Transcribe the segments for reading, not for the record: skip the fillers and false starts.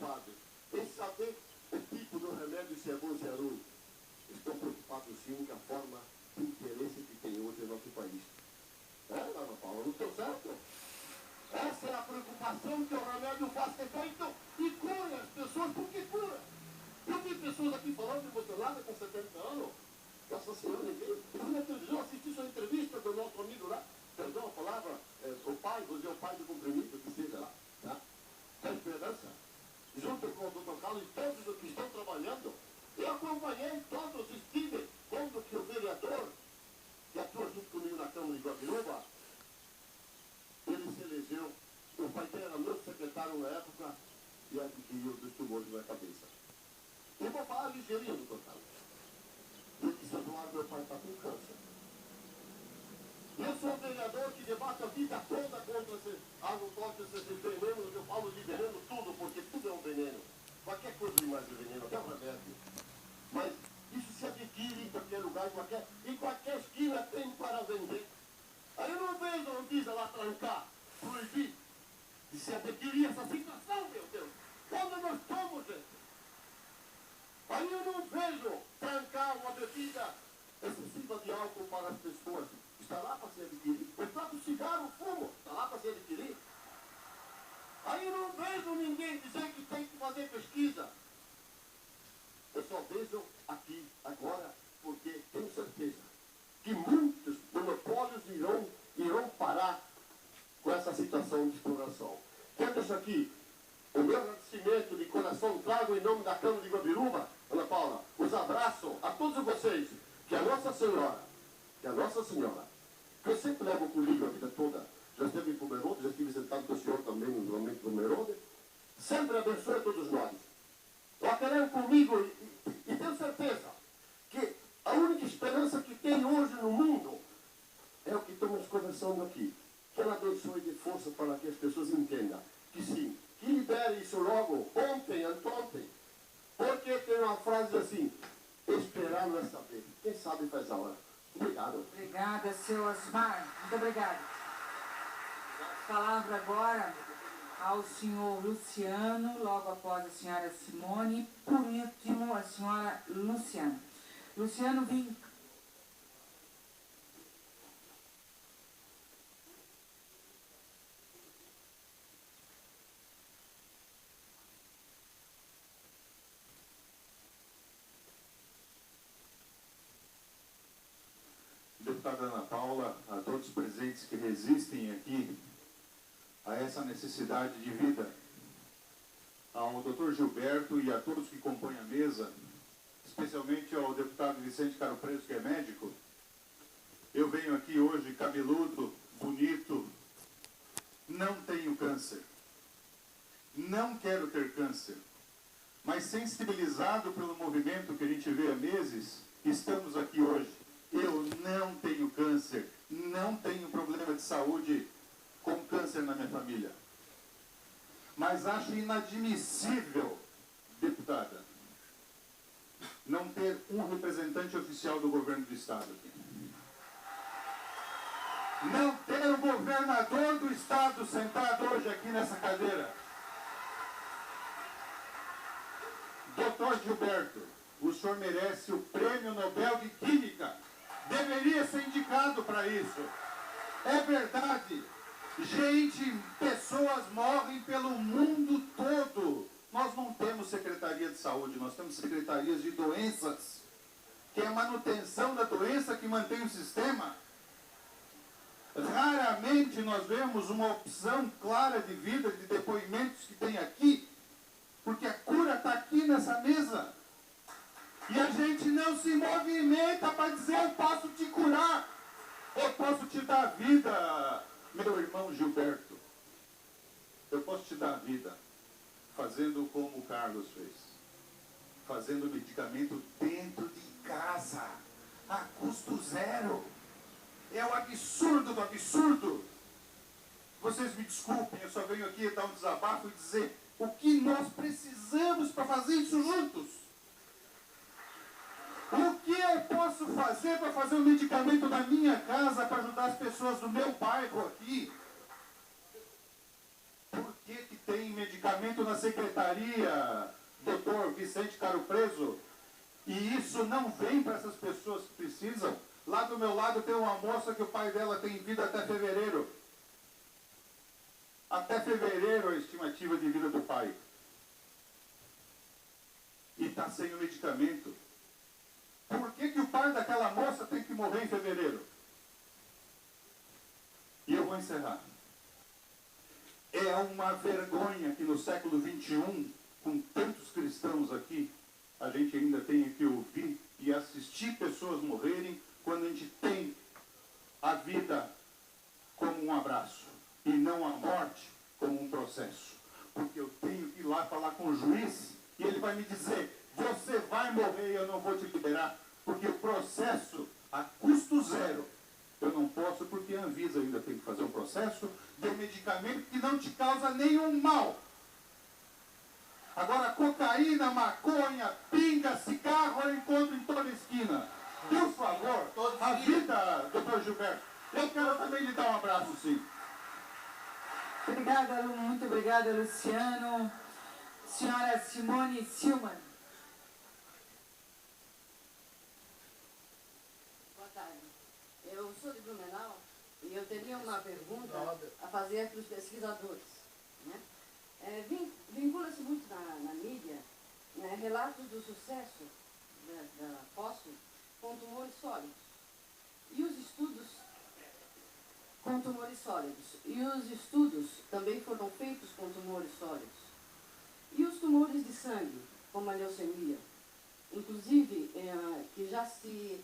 preocupados em saber o tipo do remédio, se é bom, se é ruim. Estão preocupados sim com a forma de interesse que tem hoje no nosso país. Ana Paula, não estou certo? Essa é a preocupação, que o remédio faça efeito e cure as pessoas. Por que cura? Eu vi pessoas aqui falando emocionadas com 70 anos. Nossa Senhora, ninguém. Eu vi na televisão, assisti sua entrevista do nosso amigo lá. Perdão a palavra, o pai, vou dizer o pai do comprimido, que seja lá. Tá? A esperança, junto com o Dr. Carlos e todos os que estão trabalhando. Eu acompanhei todos, estive quando que o vereador, que atua junto comigo na Câmara de Guabiruba, ele se elegeu. O pai dele era meu secretário na época e adquiriu dos tumores na cabeça. Eu vou falar ligeirinho, doutor Carlos. Eu disse, Eduardo, meu pai está com câncer. Eu sou um vereador que debate a vida toda contra esse agrotóxicos, esses venenos. Eu falo de veneno tudo, porque tudo é um veneno. Qualquer coisa demais de veneno, até o remédio. Mas isso se adquire em qualquer lugar, em qualquer esquina tem para vender. Aí eu não vejo a Anvisa lá trancar, proibir de se adquirir essa situação, meu Deus. Onde nós estamos, gente? Aí eu não vejo trancar uma bebida excessiva de álcool para as pessoas. Está lá para se adquirir. O próprio cigarro, fumo, está lá para se adquirir. Aí eu não vejo ninguém dizer que tem que fazer pesquisa. Eu só vejo aqui, agora, porque tenho certeza que muitos monopólios irão parar com essa situação de exploração. Quero deixar aqui o meu agradecimento de coração, trago em nome da Câmara de Guabiruba, Ana Paula, os abraço a todos vocês, que a Nossa Senhora, que eu sempre levo comigo a vida toda, já esteve em Pomerode, já estive sentado com o senhor também no momento do Pomerode, sempre abençoe a todos nós. Batalham comigo e tenho certeza que a única esperança que tem hoje no mundo é o que estamos conversando aqui. Que ela abençoe de força para que as pessoas entendam que sim, que libere isso logo, ontem, anteontem. Porque tem uma frase assim, esperar não é saber. Quem sabe faz a hora. Obrigado. Obrigada, seu Osmar. Muito obrigada. Palavra agora ao senhor Luciano, logo após a senhora Simone, e por último a senhora Luciana. Luciano, vim. Deputada Ana Paula, a todos os presentes que resistem aqui a essa necessidade de vida, ao Dr. Gilberto e a todos que compõem a mesa, especialmente ao deputado Vicente Caro Preso, que é médico. Eu venho aqui hoje cabeludo, bonito, não tenho câncer, não quero ter câncer, mas sensibilizado pelo movimento que a gente vê há meses, estamos aqui hoje. Eu não tenho câncer, não tenho problema de saúde com câncer na minha família. Mas acho inadmissível, deputada, não ter um representante oficial do governo do estado aqui. Não ter o governador do estado sentado hoje aqui nessa cadeira. Doutor Gilberto, o senhor merece o Prêmio Nobel de Química. Deveria ser indicado para isso. É verdade. Gente, pessoas morrem pelo mundo todo. Nós não temos Secretaria de Saúde, nós temos Secretarias de Doenças, que é a manutenção da doença que mantém o sistema. Raramente nós vemos uma opção clara de vida, de depoimentos que tem aqui, porque a cura está aqui nessa mesa. E a gente não se movimenta para dizer, eu posso te curar, eu posso te dar vida, meu irmão Gilberto. Eu posso te dar vida fazendo como o Carlos fez, fazendo medicamento dentro de casa, a custo zero. É o absurdo do absurdo. Vocês me desculpem, eu só venho aqui dar um desabafo e dizer o que nós precisamos para fazer isso juntos. O que eu posso fazer para fazer o medicamento da minha casa, para ajudar as pessoas do meu bairro aqui? Por que tem medicamento na secretaria, doutor Vicente Caro Preso, e isso não vem para essas pessoas que precisam. Lá do meu lado tem uma moça que o pai dela tem vida até fevereiro. Até fevereiro a estimativa de vida do pai. E está sem o medicamento. Por que que o pai daquela moça tem que morrer em fevereiro? E eu vou encerrar. É uma vergonha que no século XXI, com tantos cristãos aqui, a gente ainda tenha que ouvir e assistir pessoas morrerem quando a gente tem a vida como um abraço e não a morte como um processo. Porque eu tenho que ir lá falar com o juiz e ele vai me dizer: você vai morrer e eu não vou te liberar, porque o processo a custo zero eu não posso, porque a Anvisa ainda tem que fazer um processo de um medicamento que não te causa nenhum mal. Agora, cocaína, maconha, pinga, cigarro eu encontro em toda esquina. Por favor, a vida, doutor Gilberto. Eu quero também lhe dar um abraço, sim. Obrigada, muito obrigada, Luciano. Senhora Simone Silman. Boa tarde. Eu sou de Blumenau e eu teria uma pergunta a fazer para os pesquisadores. Né? Vincula-se muito na mídia, né, relatos do sucesso da fósforo com tumores sólidos. E os estudos com tumores sólidos. E os estudos também foram feitos com tumores sólidos. E os tumores de sangue, como a leucemia, inclusive que já se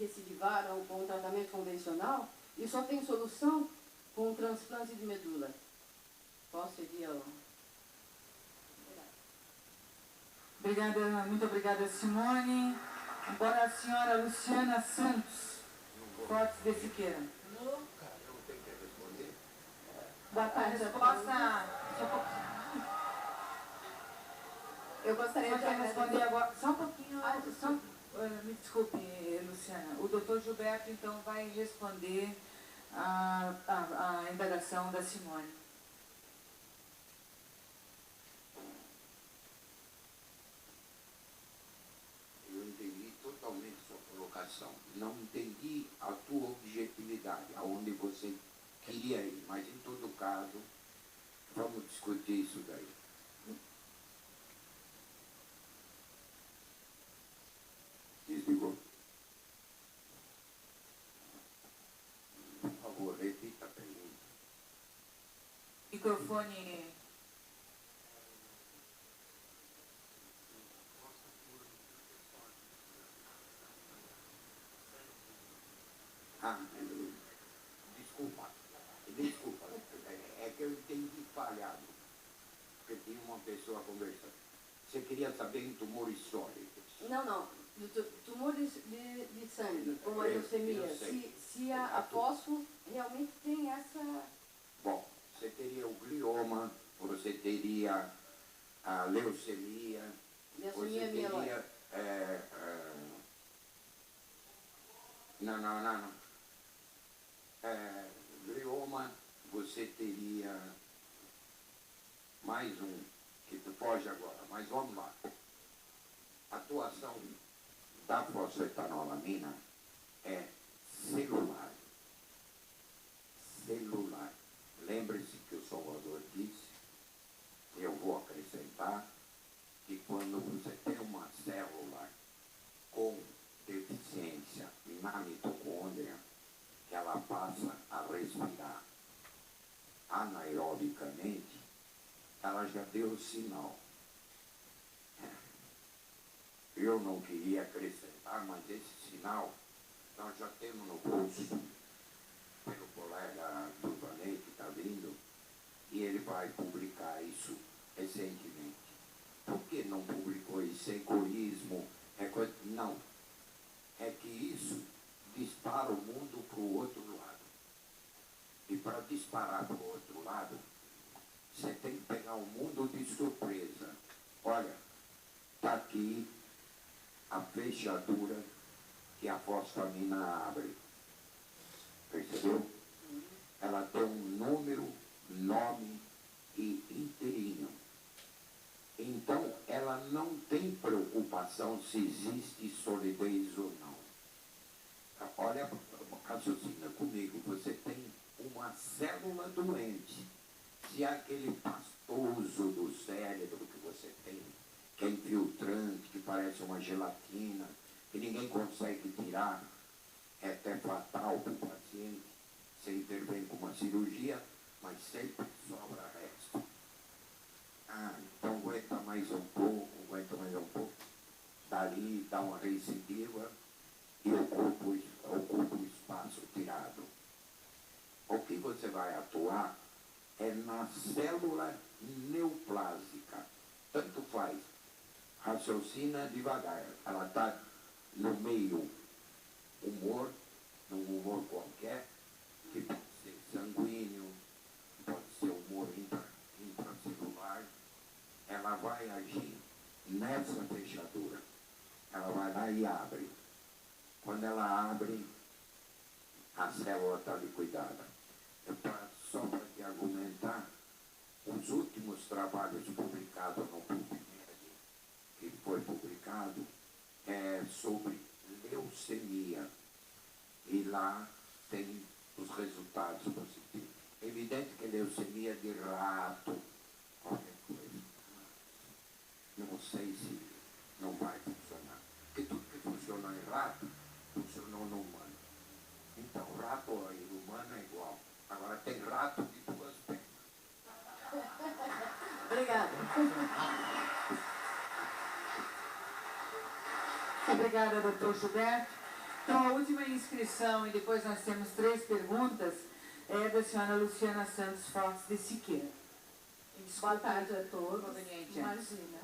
recidivaram com o tratamento convencional e só tem solução com o transplante de medula. Qual seria o... Obrigada, muito obrigada, Simone. Agora a senhora Luciana Santos, Fortes de Siqueira. Boa tarde, resposta... Eu gostaria de responder agora. Só um pouquinho. Me desculpe, Luciana. O doutor Gilberto, então, vai responder a indagação da Simone. Eu entendi totalmente sua colocação. Não entendi a tua objetividade, aonde você queria ir. Mas, em todo caso, vamos discutir isso daí. Desligou. Por favor, repita a pergunta. Microfone. Desculpa, é que eu entendi falhado, porque tinha uma pessoa conversando. Você queria saber em tumores sólidos? Não. Tumores de sangue, como a leucemia. Se a fósforo realmente tem essa... Bom, você teria o glioma, você teria a leucemia, você teria... Não. Glioma, você teria mais um, que tu foge agora, mas vamos lá. A atuação da fosfetanolamina é celular. Lembre-se que o Salvador disse, eu vou acrescentar, que quando você tem uma célula com deficiência na mitocôndria, que ela passa a respirar anaerobicamente, ela já deu o sinal. Eu não queria acrescentar, mas esse sinal nós já temos no bolso, pelo colega Durvanei que está vindo, e ele vai publicar isso recentemente. Por que não publicou isso? Egoísmo? Não. É que isso dispara o mundo para o outro lado. E para disparar para o outro lado, você tem que pegar o mundo de surpresa. Olha, está aqui a fechadura que a fosfamina abre. Percebeu? Ela tem um número, nome e inteirinho. Então, ela não tem preocupação se existe solidez ou não. Olha, raciocina comigo, você tem uma célula doente. Se aquele pastoso do cérebro que você tem, que é infiltrante, que parece uma gelatina, que ninguém consegue tirar, é até fatal para o paciente, você intervém com uma cirurgia, mas sempre sobra resto. Então aguenta mais um pouco, dali dá uma recidiva e ocupa o espaço tirado. O que você vai atuar é na célula neoplásica. Tanto faz, raciocina devagar. Ela está no meio num humor qualquer, que pode ser sanguíneo, pode ser humor intracelular. Ela vai agir nessa fechadura. Ela vai lá e abre. Quando ela abre, a célula está liquidada. Só para te argumentar, os últimos trabalhos publicados no PubMed, que foi publicado, é sobre leucemia. E lá tem os resultados positivos. É evidente que leucemia de rato, qualquer coisa. Não sei se não vai funcionar. Porque tudo que funciona em rato, funcionou no humano. Então, rato e humano é igual. Agora, tem rato de duas pernas. Obrigada. Obrigada, doutor Gilberto. Então, a última inscrição, e depois nós temos 3 perguntas, é da senhora Luciana Santos Fox de Siqueira. Boa tarde a todos. Imagina.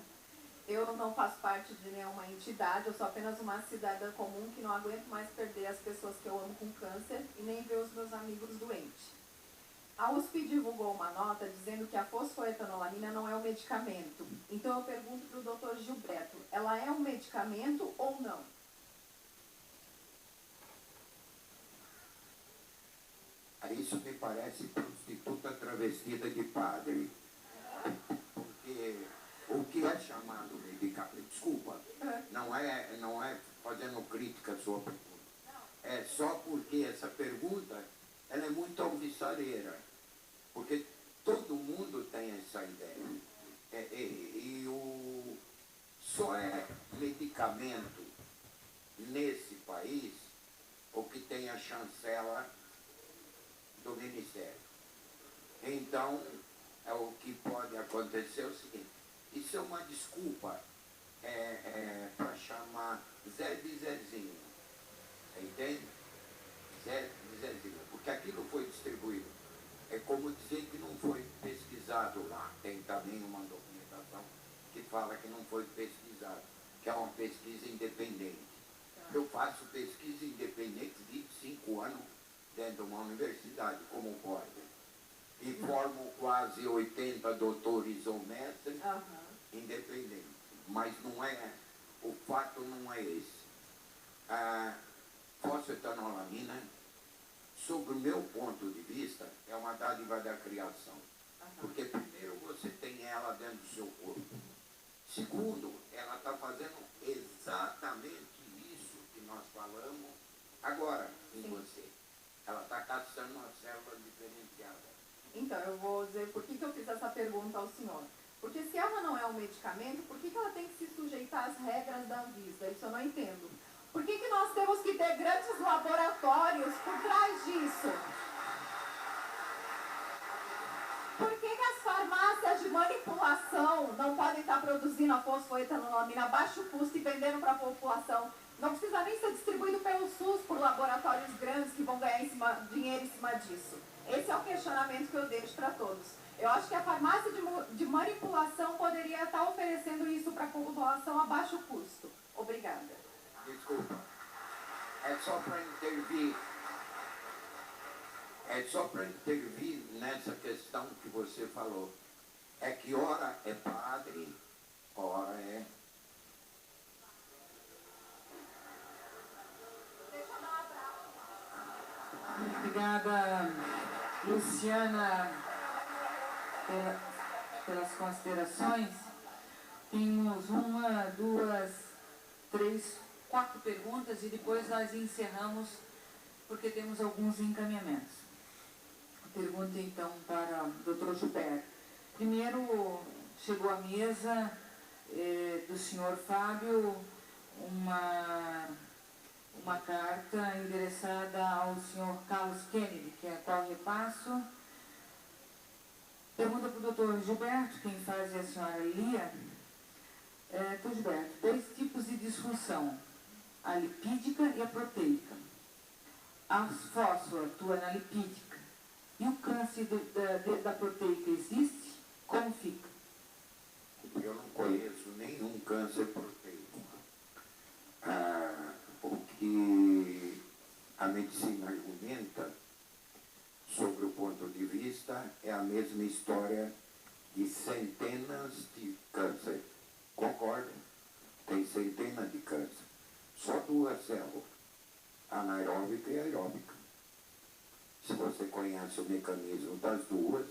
Eu não faço parte de nenhuma entidade, eu sou apenas uma cidadã comum que não aguento mais perder as pessoas que eu amo com câncer e nem ver os meus amigos doentes. A USP divulgou uma nota dizendo que a fosfoetanolamina não é um medicamento. Então eu pergunto para o doutor Gilberto, ela é um medicamento ou não? Isso me parece prostituta travestida de padre. Porque o que é chamado medicamento, desculpa, não é fazendo crítica à sua pergunta. É só porque essa pergunta ela é muito alvissareira. Porque todo mundo tem essa ideia. Só é medicamento nesse país o que tem a chancela do Ministério. Então, o que pode acontecer é o seguinte, isso é uma desculpa para chamar Zé de Zezinho. Você entende? Zé de Zezinho. Porque aquilo foi distribuído. É como dizer que não foi pesquisado lá. Tem também uma documentação que fala que não foi pesquisado, que é uma pesquisa independente. Eu faço pesquisa independente 25 anos dentro de uma universidade, como pode. E formo quase 80 doutores ou mestres, independente. Mas não é, o fato não é esse. A fosfetanolamina, sob o meu ponto de vista, é uma dádiva da criação. Porque primeiro você tem ela dentro do seu corpo. Segundo, ela está fazendo exatamente isso que nós falamos agora em você. Ela está caçando uma célula diferenciada. Então, eu vou dizer por que eu fiz essa pergunta ao senhor. Porque se ela não é um medicamento, por que ela tem que se sujeitar às regras da Anvisa? Isso eu não entendo. Por que nós temos que ter grandes laboratórios por trás disso? Por que as farmácias de manipulação não podem estar produzindo a fosfoetanolamina a baixo custo e vendendo para a população? Não precisa nem ser distribuído pelo SUS por laboratórios grandes que vão ganhar dinheiro em cima disso. Esse é o questionamento que eu deixo para todos. Eu acho que a farmácia de manipulação poderia estar oferecendo isso para a população a baixo custo. Obrigada. Desculpa. É só para intervir. É só para intervir nessa questão que você falou. É que ora é padre, ora é... Obrigada, Luciana, pelas considerações. Temos 1, 2, 3, 4 perguntas e depois nós encerramos, porque temos alguns encaminhamentos. Pergunta então para o Dr. Gilberto. Primeiro, chegou à mesa do senhor Fábio uma carta endereçada ao senhor Carlos Kennedy, que é a qual repasso. Pergunta para o doutor Gilberto, quem faz é a senhora Lia. Doutor Gilberto, 2 tipos de disfunção, a lipídica e a proteica. A fósforo atua na lipídica. E o câncer da proteica existe? Como fica? Eu não conheço nenhum câncer proteico. O que a medicina argumenta, sobre o ponto de vista, é a mesma história de centenas de câncer. Concordo? Tem centenas de câncer. Só 2 células, anaeróbica e aeróbica. Se você conhece o mecanismo das 2,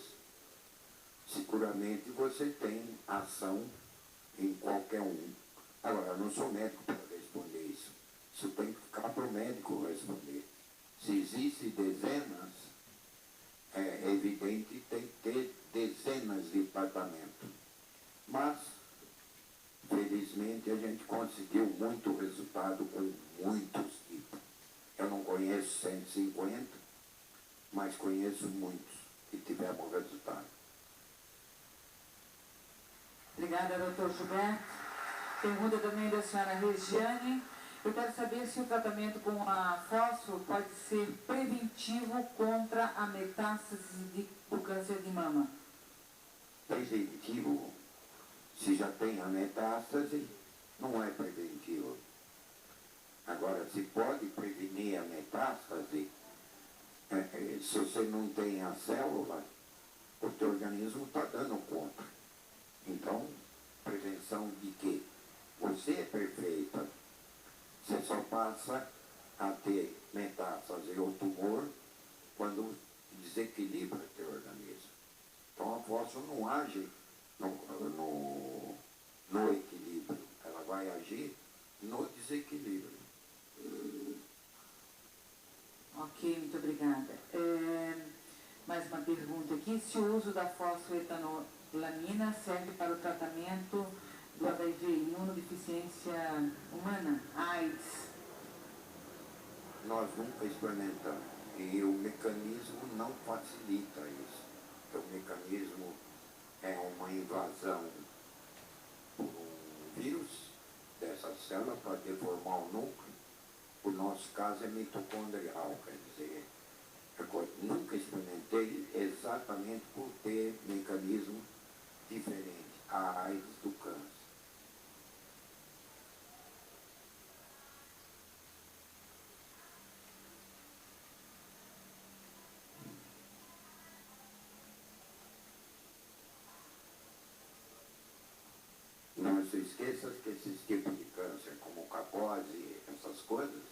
seguramente você tem ação em qualquer um. Agora, eu não sou médico para responder isso. Isso tem que ficar para o médico responder. Se existem dezenas, é evidente que tem que ter dezenas de tratamentos. Mas, felizmente, a gente conseguiu muito resultado com muitos tipos. Eu não conheço 150, mas conheço muitos que tiveram resultado. Obrigada, doutor Gilberto. Pergunta também da senhora Regiane. Eu quero saber se o tratamento com a fósforo pode ser preventivo contra a metástase do câncer de mama. Preventivo, se já tem a metástase, não é preventivo. Agora, se pode prevenir a metástase, se você não tem a célula, o teu organismo está dando conta. Então, prevenção de quê? Você é perfeita. Você só passa a ter metástase ou tumor quando desequilibra o teu organismo. Então, a fósforo não age no equilíbrio. Ela vai agir no desequilíbrio. Ok, muito obrigada. Mais uma pergunta aqui. Se o uso da fosfoetanolamina serve para o tratamento do HIV, imunodeficiência humana, AIDS? Nós nunca experimentamos. E o mecanismo não facilita isso. O mecanismo é uma invasão por um vírus dessa célula para deformar o núcleo. O nosso caso é mitocondrial, quer dizer, eu nunca experimentei exatamente por ter mecanismo diferente, a AIDS do câncer. Não se esqueça que esses tipos de câncer, como capose, essas coisas,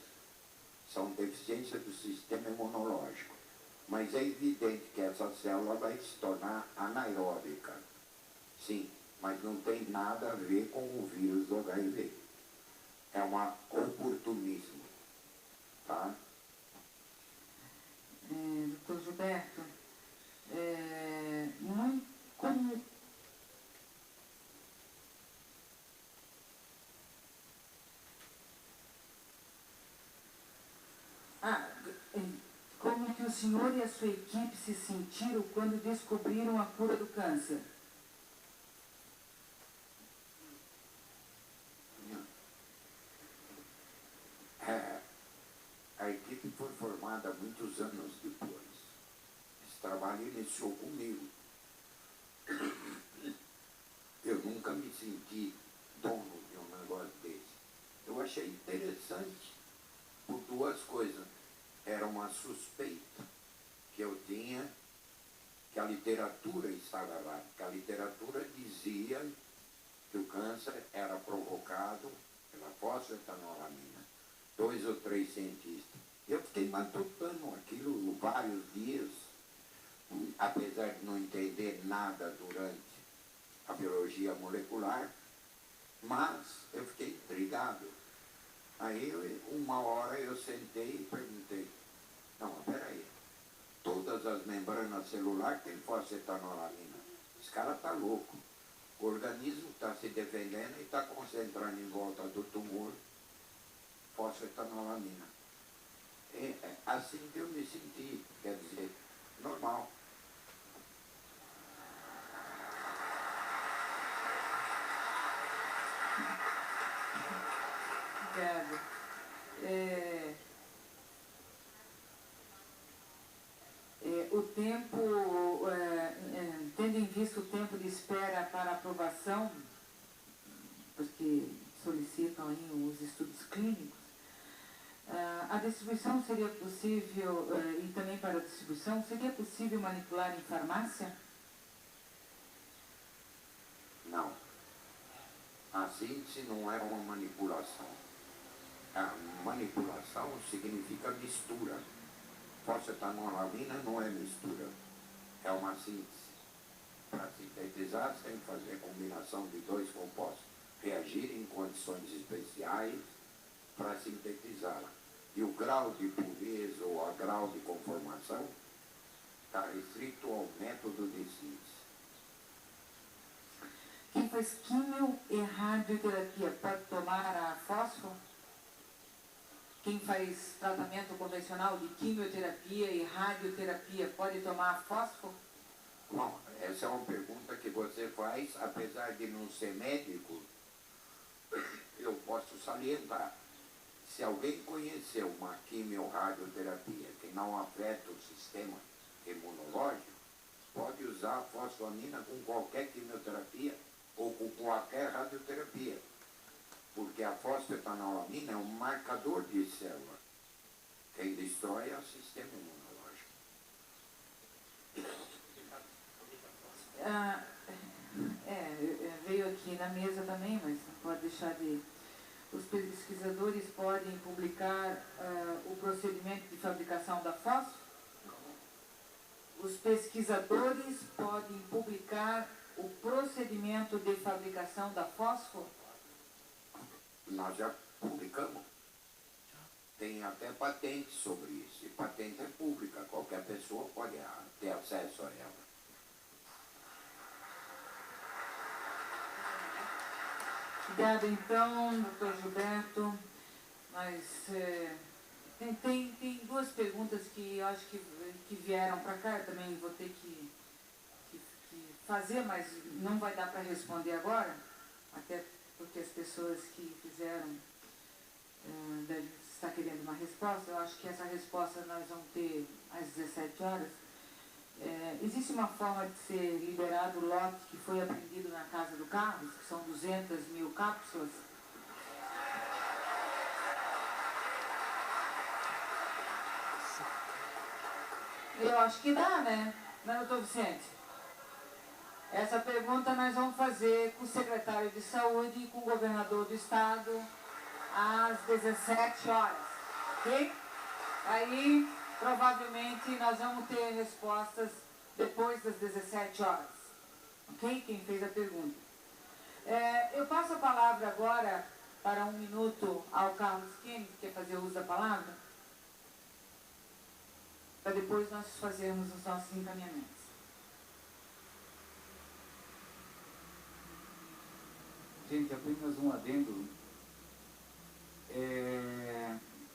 são deficiências do sistema imunológico. Mas é evidente que essa célula vai se tornar anaeróbica. Sim, mas não tem nada a ver com o vírus do HIV. É um oportunismo. Tá? Doutor Gilberto, como... Como que o senhor e a sua equipe se sentiram quando descobriram a cura do câncer? A equipe foi formada muitos anos depois. Esse trabalho iniciou comigo. Eu nunca me senti dono de um negócio desse. Eu achei interessante por 2 coisas. Era uma suspeita que eu tinha que a literatura estava lá, que a literatura dizia que o câncer era provocado pela fosfetanolamina. 2 ou 3 cientistas. Eu fiquei matutando aquilo vários dias, apesar de não entender nada durante. a biologia molecular, mas eu fiquei intrigado. Aí, uma hora eu sentei e perguntei, não, peraí, todas as membranas celulares têm fosfetanolamina. Esse cara está louco. O organismo está se defendendo e está concentrando em volta do tumor fosfetanolamina. É assim que eu me senti, quer dizer, normal. Obrigada. O tempo, tendo em vista o tempo de espera para aprovação, porque solicitam aí os estudos clínicos, a distribuição seria possível, e também para a distribuição, seria possível manipular em farmácia? Não. A síntese não é uma manipulação. A manipulação significa mistura. Fosfetanolamina não é mistura, é uma síntese. Para sintetizar, você tem que fazer a combinação de dois compostos, reagir em condições especiais para sintetizá-la. E o grau de pureza ou a grau de conformação está restrito ao método de síntese. Quem faz quimio e radioterapia pode tomar a fósforo? Quem faz tratamento convencional de quimioterapia e radioterapia pode tomar fósforo? Bom, essa é uma pergunta que você faz, apesar de não ser médico, eu posso salientar. Se alguém conhecer uma quimio-radioterapia que não afeta o sistema imunológico, pode usar a fosfamina com qualquer quimioterapia ou com qualquer radioterapia. Porque a fosfetanolamina é um marcador de célula. Quem destrói é o sistema imunológico. Veio aqui na mesa também, mas não pode deixar de... Os pesquisadores podem publicar o procedimento de fabricação da fósforo? Os pesquisadores podem publicar o procedimento de fabricação da fósforo? Nós já publicamos. Tem até patente sobre isso. E patente é pública. Qualquer pessoa pode ter acesso a ela. Obrigada, então, doutor Gilberto. Mas tem duas perguntas que eu acho que vieram para cá. Eu também vou ter que fazer, mas não vai dar para responder agora, até porque as pessoas que fizeram devem estar querendo uma resposta. Eu acho que essa resposta nós vamos ter às 17 horas. Existe uma forma de ser liberado o lote que foi apreendido na Casa do Carlos, que são 200.000 cápsulas? Eu acho que dá, né? Não, doutor Vicente? Essa pergunta nós vamos fazer com o secretário de Saúde e com o governador do estado às 17 horas, ok? Aí, provavelmente, nós vamos ter respostas depois das 17 horas, ok? Quem fez a pergunta. Eu passo a palavra agora para 1 minuto ao Carlos Kennedy, que quer fazer uso da palavra, para depois nós fazermos os nossos encaminhamentos. Gente, apenas um adendo.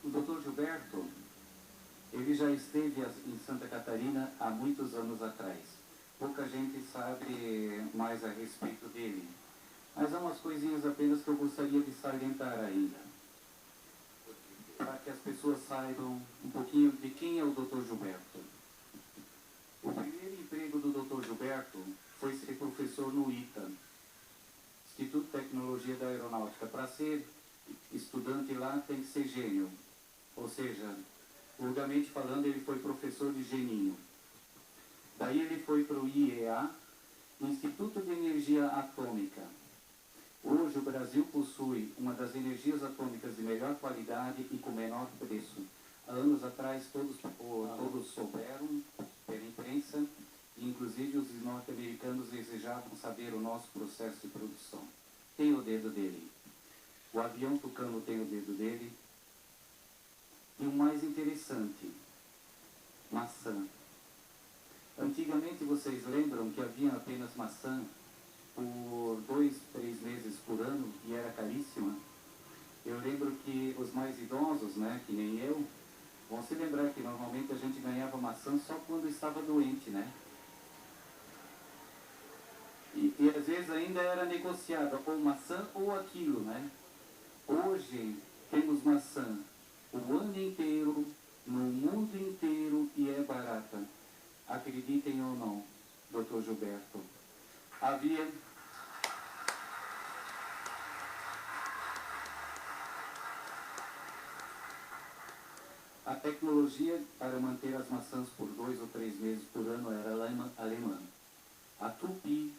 O doutor Gilberto, ele já esteve em Santa Catarina há muitos anos atrás. Pouca gente sabe mais a respeito dele. Mas há umas coisinhas apenas que eu gostaria de salientar ainda, para que as pessoas saibam um pouquinho de quem é o doutor Gilberto. O primeiro emprego do doutor Gilberto foi ser professor no ITA, Instituto de Tecnologia da Aeronáutica. Para ser estudante lá tem que ser gênio, ou seja, vulgarmente falando, ele foi professor de geninho. Daí ele foi para o IEA, Instituto de Energia Atômica. Hoje o Brasil possui uma das energias atômicas de melhor qualidade e com menor preço. Há anos atrás todos souberam, pela imprensa, Inclusive, os norte-americanos desejavam saber o nosso processo de produção. Tem o dedo dele. O avião Tucano tem o dedo dele. E o mais interessante, maçã. Antigamente, vocês lembram que havia apenas maçã por 2, 3 meses por ano e era caríssima? Eu lembro que os mais idosos, né, que nem eu, vão se lembrar que normalmente a gente ganhava maçã só quando estava doente, né? E às vezes ainda era negociada ou maçã ou aquilo, né? Hoje temos maçã o ano inteiro, no mundo inteiro, e é barata. Acreditem ou não, Dr. Gilberto. Havia a tecnologia para manter as maçãs por 2 ou 3 meses por ano era alemã. A Tupi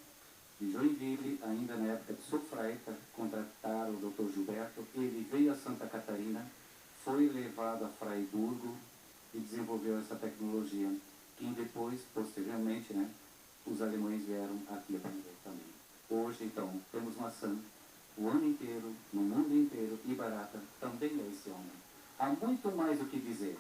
de Joinville, ainda na época de Sofraita, contrataram o Dr. Gilberto. Ele veio a Santa Catarina, foi levado a Fraiburgo e desenvolveu essa tecnologia, que depois, posteriormente, né, os alemães vieram aqui aprender também. Hoje, então, temos maçã o ano inteiro, no mundo inteiro, e barata também é esse homem. Há muito mais o que dizer.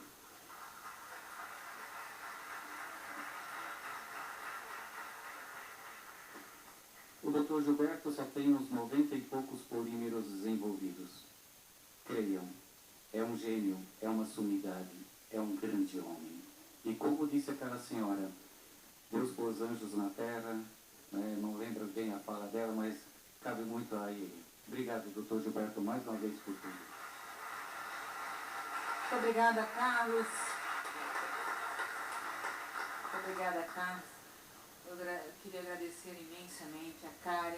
O Dr. Gilberto só tem uns 90 e poucos polímeros desenvolvidos. Creiam, é um gênio, é uma sumidade, é um grande homem. E como disse aquela senhora, Deus pôs anjos na terra, né, não lembro bem a fala dela, mas cabe muito a ele. Obrigado, Dr. Gilberto, mais uma vez por tudo. Muito obrigada, Carlos. Muito obrigada, Carlos. Eu queria agradecer imensamente a Karen.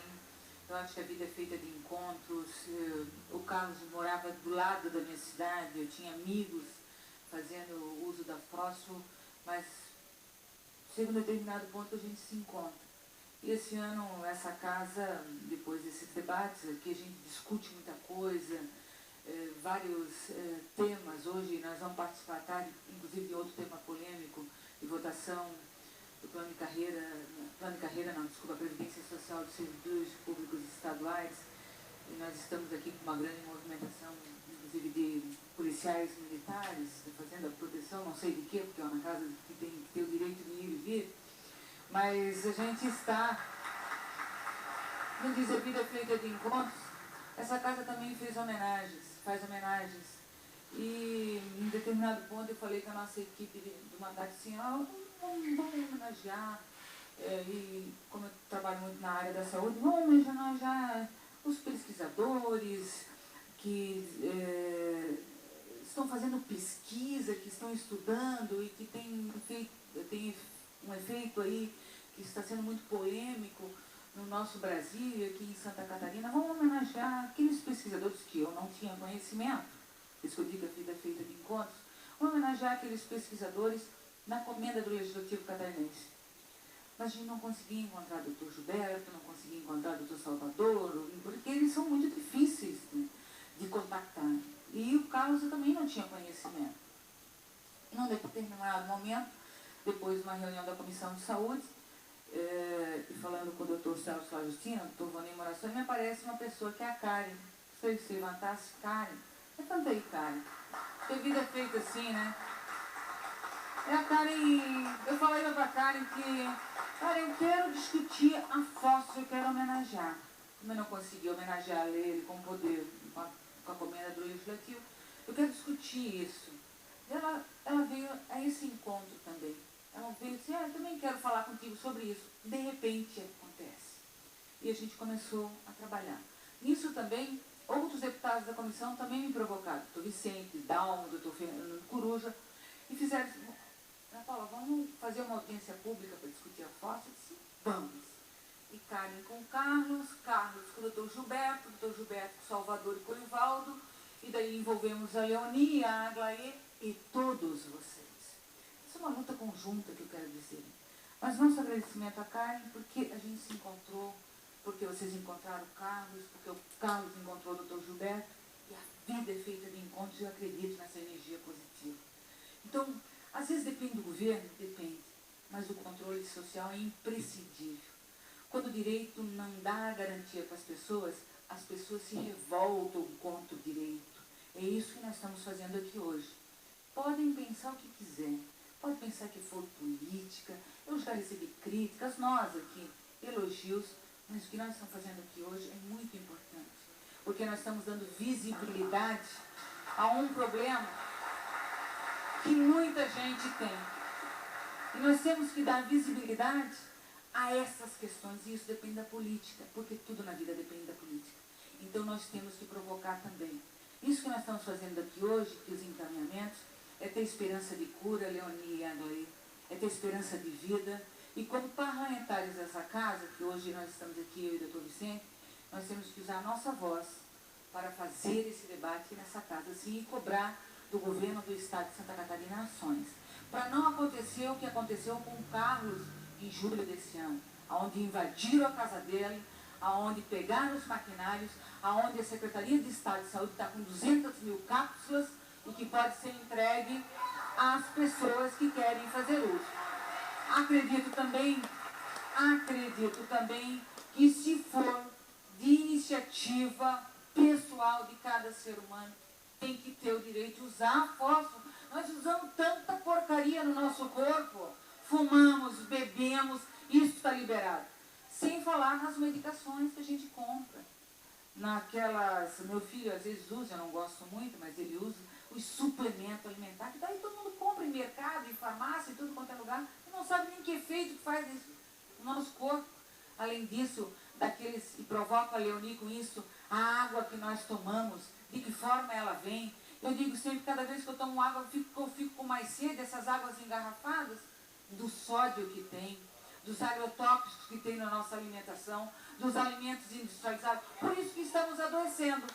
Eu acho que a vida é feita de encontros. O Carlos morava do lado da minha cidade, eu tinha amigos fazendo uso da fósforo, mas chega um determinado ponto a gente se encontra. E esse ano, essa casa, depois desses debates aqui, a gente discute muita coisa, vários temas. Hoje nós vamos participar, tá, inclusive de outro tema polêmico, de votação do plano de carreira, a Previdência Social dos Servidores Públicos Estaduais. E nós estamos aqui com uma grande movimentação, inclusive de policiais militares, fazendo a proteção, não sei de quê, porque é uma casa que tem que ter o direito de ir e vir. Mas a gente está, não diz a vida é feita de encontros, essa casa também faz homenagens. E em determinado ponto eu falei com a nossa equipe do mandato assim, vamos homenagear, e como eu trabalho muito na área da saúde, vamos homenagear os pesquisadores que estão fazendo pesquisa, que estão estudando e que tem um efeito aí que está sendo muito polêmico no nosso Brasil e aqui em Santa Catarina. Vamos homenagear aqueles pesquisadores que eu não tinha conhecimento, isso que eu digo, a vida é feita de encontros. Vamos homenagear aqueles pesquisadores na comenda do Legislativo Catarinense. Mas a gente não conseguia encontrar o Dr. Gilberto, não conseguia encontrar o Dr. Salvador, porque eles são muito difíceis, né, de contactar. E o Carlos eu também não tinha conhecimento. Num determinado momento, depois de uma reunião da Comissão de Saúde, e falando com o Dr. Celso Agostina, o Dr. Vonei Moração, me aparece uma pessoa que é a Karen. Se levantasse, Karen. Levanta aí, Karen. Porque a vida é feita assim, né? É a Karen, eu falei pra Karen que, Karen, eu quero discutir a fósforo, eu quero homenagear. Como eu não consegui homenagear ele com poder, com a comenda do Legislativo, eu quero discutir isso. Ela veio a esse encontro também. Ela veio assim, eu também quero falar contigo sobre isso. De repente acontece. E a gente começou a trabalhar. Nisso também, outros deputados da comissão também me provocaram. O doutor Vicente, Dalmo, o doutor Fernando Coruja, e fizeram assim, Ana Paula, vamos fazer uma audiência pública para discutir a fósforo? Eu disse, vamos. E Karen com o Carlos com o doutor Gilberto com o Salvador e com o Ivaldo, e daí envolvemos a Leonie, a Aglaê e todos vocês. Isso é uma luta conjunta que eu quero dizer. Mas nosso agradecimento a Karen, porque a gente se encontrou, porque vocês encontraram o Carlos, porque o Carlos encontrou o doutor Gilberto, e a vida é feita de encontros, e eu acredito nessa energia positiva. Então, às vezes depende do governo, depende, mas o controle rede social é imprescindível. Quando o direito não dá garantia para as pessoas se revoltam contra o direito. É isso que nós estamos fazendo aqui hoje. Podem pensar o que quiser, podem pensar que for política, eu já recebi críticas, nós aqui, elogios, mas o que nós estamos fazendo aqui hoje é muito importante, porque nós estamos dando visibilidade a um problema que muita gente tem. E nós temos que dar visibilidade a essas questões, e isso depende da política, porque tudo na vida depende da política. Então nós temos que provocar também. Isso que nós estamos fazendo aqui hoje, que os encaminhamentos, é ter esperança de cura, Leoni e Adorei, é ter esperança de vida. E como parlamentares dessa casa, que hoje nós estamos aqui, eu e o doutor Vicente, nós temos que usar a nossa voz para fazer esse debate nessa casa, assim, e cobrar do governo do Estado de Santa Catarina ações. Para não acontecer o que aconteceu com o Carlos em julho desse ano, onde invadiram a casa dele, aonde pegaram os maquinários, aonde a Secretaria de Estado de Saúde está com 200 mil cápsulas e que pode ser entregue às pessoas que querem fazer uso. Acredito também que se for de iniciativa pessoal de cada ser humano, tem que ter o direito de usar fósforo. Nós usamos tanta porcaria no nosso corpo, fumamos, bebemos, isso está liberado. Sem falar nas medicações que a gente compra. Naquelas, meu filho às vezes usa, eu não gosto muito, mas ele usa os suplementos alimentares, que daí todo mundo compra em mercado, em farmácia, em tudo quanto é lugar, e não sabe nem que efeito que faz isso no nosso corpo. Além disso, daqueles que provocam a Leoni com isso, a água que nós tomamos, de que forma ela vem. Eu digo sempre, cada vez que eu tomo água, eu fico com mais sede, essas águas engarrafadas, do sódio que tem, dos agrotóxicos que tem na nossa alimentação, dos alimentos industrializados. Por isso que estamos adoecendo.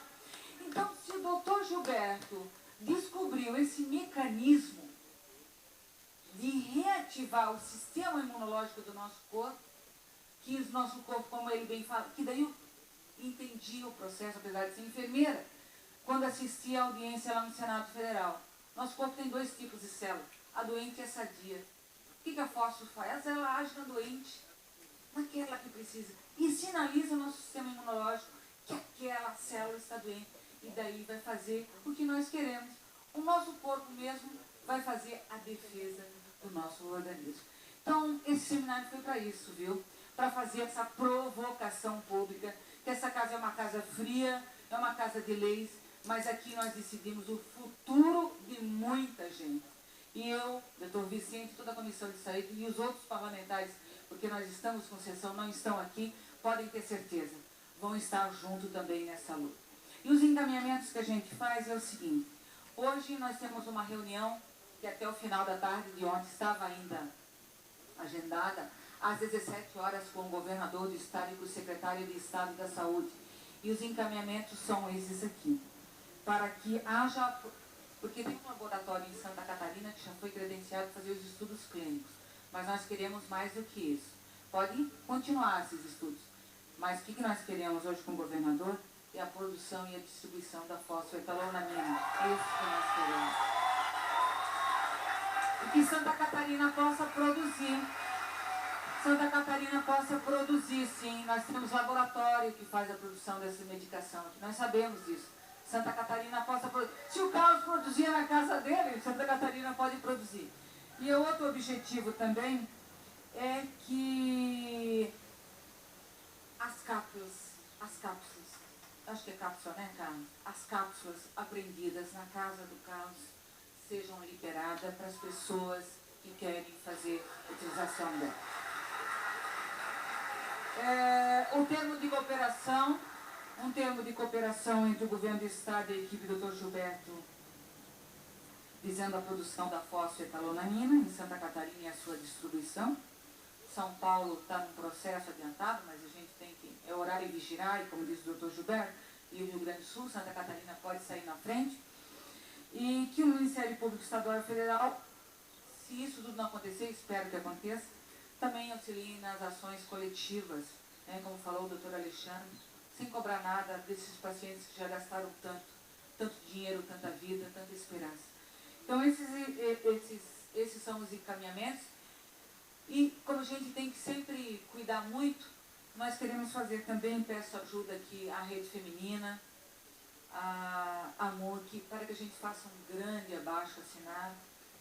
Então, se o doutor Gilberto descobriu esse mecanismo de reativar o sistema imunológico do nosso corpo, que o nosso corpo, como ele bem fala, que daí eu entendi o processo, apesar de ser enfermeira, quando assisti a audiência lá no Senado Federal. Nosso corpo tem 2 tipos de célula, a doente e a sadia. O que a fósforo faz? Ela age na doente, naquela que precisa, e sinaliza o nosso sistema imunológico que aquela célula está doente, e daí vai fazer o que nós queremos. O nosso corpo mesmo vai fazer a defesa do nosso organismo. Então, esse seminário foi para isso, viu? Para fazer essa provocação pública, que essa casa é uma casa fria, é uma casa de leis, mas aqui nós decidimos o futuro de muita gente. E eu, doutor Vicente, toda a comissão de saúde e os outros parlamentares, porque nós estamos com sessão, não estão aqui, podem ter certeza, vão estar junto também nessa luta. E os encaminhamentos que a gente faz é o seguinte: hoje nós temos uma reunião que até o final da tarde de ontem estava ainda agendada, às 17 horas com o governador do estado e com o secretário de Estado da Saúde. E os encaminhamentos são esses aqui, para que haja, porque tem um laboratório em Santa Catarina que já foi credenciado para fazer os estudos clínicos, mas nós queremos mais do que isso. Podem continuar esses estudos, mas o que nós queremos hoje com o governador é a produção e a distribuição da fosfoetalonamina. Isso que nós queremos. E que Santa Catarina possa produzir. Santa Catarina possa produzir, sim. Nós temos laboratório que faz a produção dessa medicação, que nós sabemos disso. Santa Catarina possa produzir. Se o Carlos produzia na casa dele, Santa Catarina pode produzir. E o outro objetivo também é que as cápsulas, acho que é cápsula, né, Carlos? As cápsulas apreendidas na casa do Carlos sejam liberadas para as pessoas que querem fazer a utilização dela. Um termo de cooperação entre o governo do estado e a equipe do Dr. Gilberto, visando a produção da fosfoetalonamina em Santa Catarina e a sua distribuição. São Paulo está num processo adiantado, mas a gente tem que, é orar e vigiar, e como diz o Dr. Gilberto, e o Rio Grande do Sul, Santa Catarina pode sair na frente. E que o Ministério Público Estadual e Federal, se isso tudo não acontecer, espero que aconteça, também auxiliem nas ações coletivas, né, como falou o doutor Alexandre, sem cobrar nada desses pacientes que já gastaram tanto dinheiro, tanta vida, tanta esperança. Então, esses são os encaminhamentos. E como a gente tem que sempre cuidar muito, nós queremos fazer também, peço ajuda aqui à Rede Feminina, a MUC, para que a gente faça um grande abaixo-assinado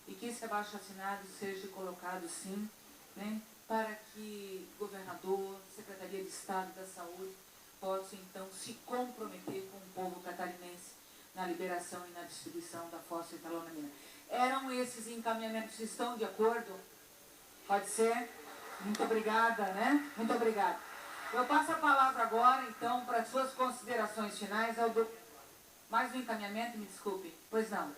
e que esse abaixo-assinado seja colocado, sim, né, para que governador, Secretaria de Estado da Saúde possam, então, se comprometer com o povo catarinense na liberação e na distribuição da fosfetanolamina. Eram esses encaminhamentos, estão de acordo? Pode ser? Muito obrigada, né? Muito obrigada. Eu passo a palavra agora, então, para as suas considerações finais. Mais um encaminhamento, me desculpe. Pois não.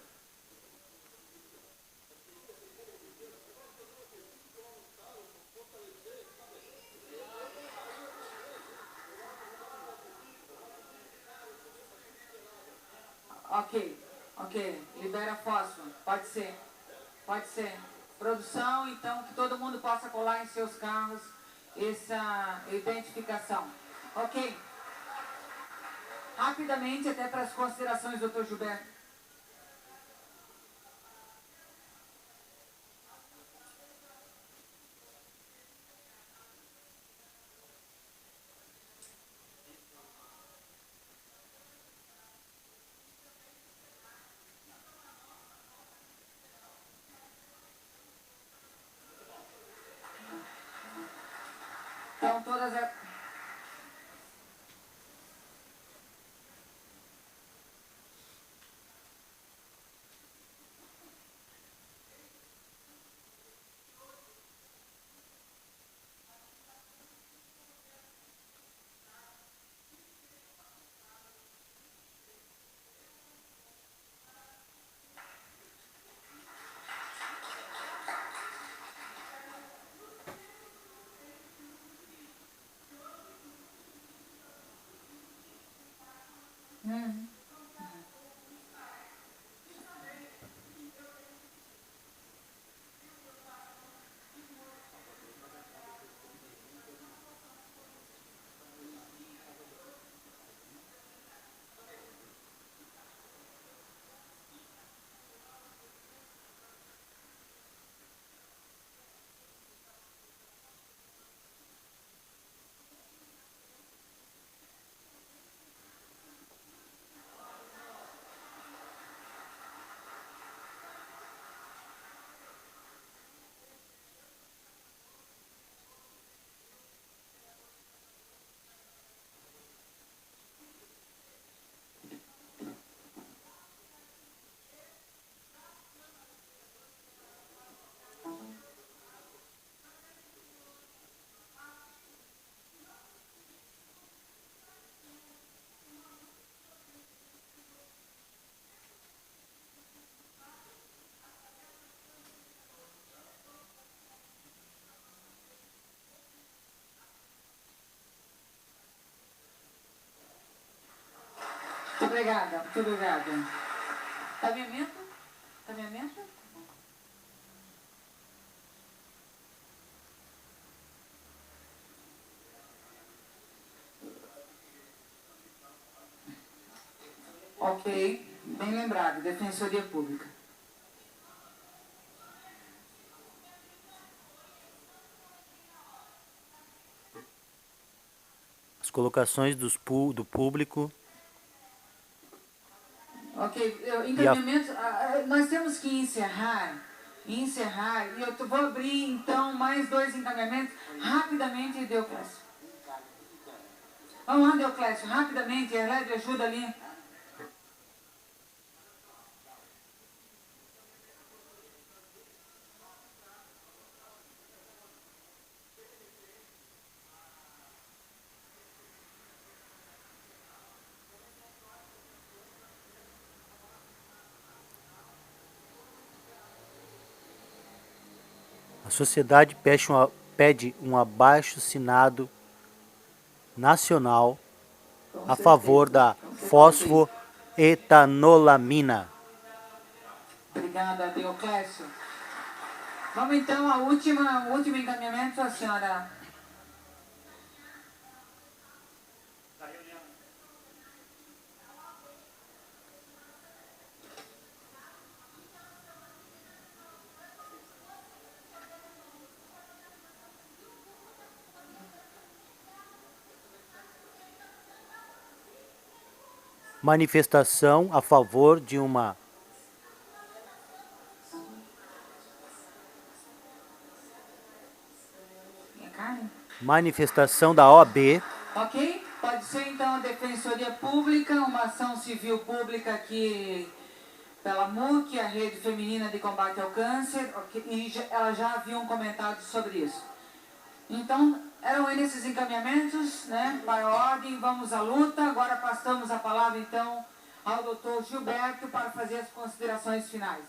Ok. Libera fósforo. Pode ser. Pode ser. Produção, então, que todo mundo possa colar em seus carros essa identificação. Ok. Rapidamente, até para as considerações, doutor Gilberto. Então, todas as... Muito obrigada, muito obrigada. Caminhamento? Caminhamento? Ok, bem lembrado, Defensoria Pública. As colocações do público. Ok, encaminhamentos, nós temos que encerrar, e eu vou abrir então mais 2 encaminhamentos, rapidamente, Deoclésio. Vamos lá, Deoclésio, rapidamente, leve ajuda ali. A sociedade pede um abaixo-assinado nacional a favor da fosfoetanolamina. Obrigada, Deoclésio. Vamos então ao último encaminhamento, a senhora. manifestação a favor de uma manifestação da OAB. Ok? Pode ser então a Defensoria Pública, uma ação civil pública aqui pela MUC, a Rede Feminina de Combate ao Câncer, okay? E elas já haviam comentado sobre isso. Então, eram esses encaminhamentos, né, para a ordem, vamos à luta. Agora passamos a palavra então ao doutor Gilberto para fazer as considerações finais.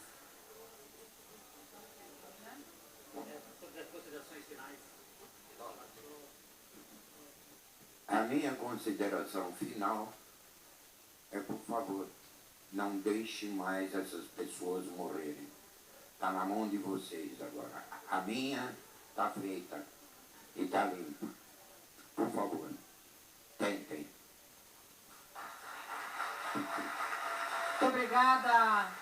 A minha consideração final é, por favor, não deixe mais essas pessoas morrerem. Está na mão de vocês agora. A minha está feita e está limpa. Por favor, tentem. Muito obrigada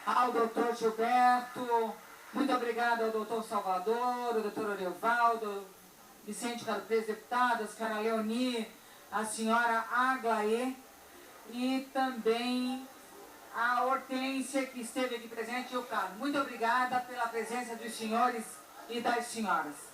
ao doutor Gilberto, muito obrigada ao doutor Salvador, ao doutor Oriovaldo, Vicente Carlos, deputado, a senhora Leoni, a senhora Aglaê e também a Hortência, que esteve aqui presente, e o Carlos. Muito obrigada pela presença dos senhores e das senhoras.